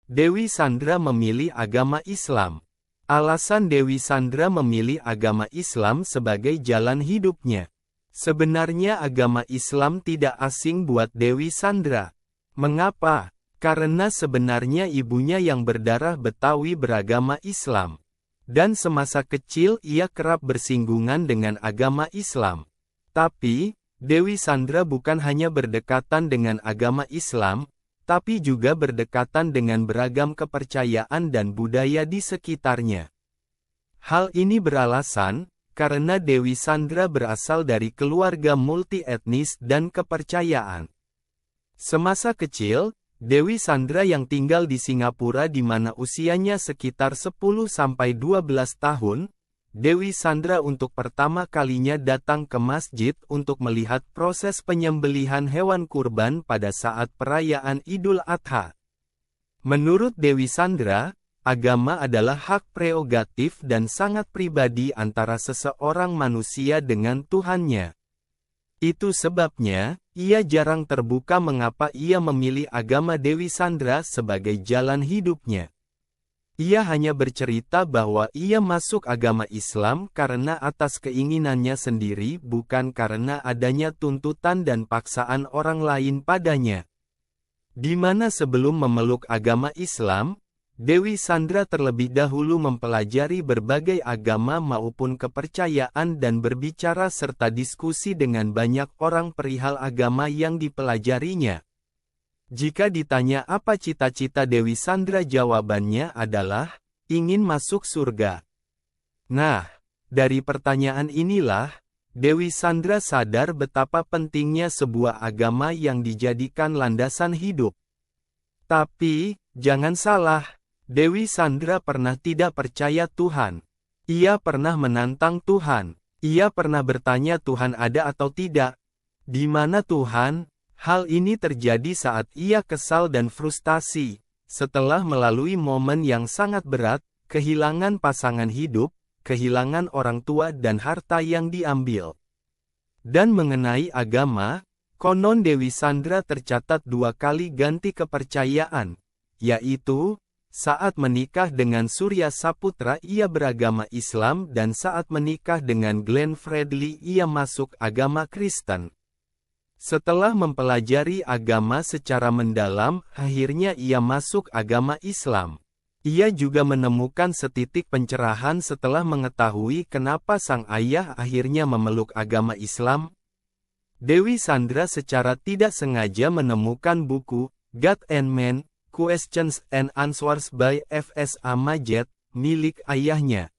Dewi Sandra memilih agama Islam. Alasan Dewi Sandra memilih agama Islam sebagai jalan hidupnya. Sebenarnya agama Islam tidak asing buat Dewi Sandra. Mengapa? Karena sebenarnya ibunya yang berdarah Betawi beragama Islam. Dan semasa kecil ia kerap bersinggungan dengan agama Islam. Tapi, Dewi Sandra bukan hanya berdekatan dengan agama Islam, tapi juga berdekatan dengan beragam kepercayaan dan budaya di sekitarnya. Hal ini beralasan, karena Dewi Sandra berasal dari keluarga multi-etnis dan kepercayaan. Semasa kecil, Dewi Sandra yang tinggal di Singapura di mana usianya sekitar 10-12 tahun, Dewi Sandra untuk pertama kalinya datang ke masjid untuk melihat proses penyembelihan hewan kurban pada saat perayaan Idul Adha. Menurut Dewi Sandra, agama adalah hak prerogatif dan sangat pribadi antara seseorang manusia dengan Tuhannya. Itu sebabnya, ia jarang terbuka mengapa ia memilih agama Dewi Sandra sebagai jalan hidupnya. Ia hanya bercerita bahwa ia masuk agama Islam karena atas keinginannya sendiri bukan karena adanya tuntutan dan paksaan orang lain padanya. Di mana sebelum memeluk agama Islam, Dewi Sandra terlebih dahulu mempelajari berbagai agama maupun kepercayaan dan berbicara serta diskusi dengan banyak orang perihal agama yang dipelajarinya. Jika ditanya apa cita-cita Dewi Sandra, jawabannya adalah, ingin masuk surga. Nah, dari pertanyaan inilah, Dewi Sandra sadar betapa pentingnya sebuah agama yang dijadikan landasan hidup. Tapi, jangan salah, Dewi Sandra pernah tidak percaya Tuhan. Ia pernah menantang Tuhan. Ia pernah bertanya Tuhan ada atau tidak. Di mana Tuhan? Hal ini terjadi saat ia kesal dan frustasi, setelah melalui momen yang sangat berat, kehilangan pasangan hidup, kehilangan orang tua dan harta yang diambil. Dan mengenai agama, konon Dewi Sandra tercatat 2 kali ganti kepercayaan, yaitu, saat menikah dengan Surya Saputra ia beragama Islam dan saat menikah dengan Glenn Fredly ia masuk agama Kristen. Setelah mempelajari agama secara mendalam, akhirnya ia masuk agama Islam. Ia juga menemukan setitik pencerahan setelah mengetahui kenapa sang ayah akhirnya memeluk agama Islam. Dewi Sandra secara tidak sengaja menemukan buku, God and Man, Questions and Answers by F.S.A. Majed, milik ayahnya.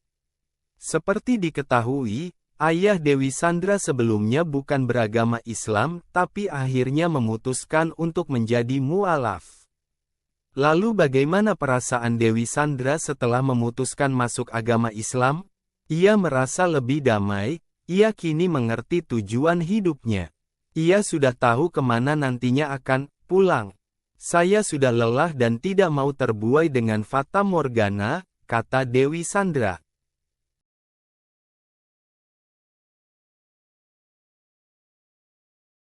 Seperti diketahui, ayah Dewi Sandra sebelumnya bukan beragama Islam, tapi akhirnya memutuskan untuk menjadi mu'alaf. Lalu bagaimana perasaan Dewi Sandra setelah memutuskan masuk agama Islam? Ia merasa lebih damai, ia kini mengerti tujuan hidupnya. Ia sudah tahu kemana nantinya akan pulang. Saya sudah lelah dan tidak mau terbuai dengan fata morgana, kata Dewi Sandra.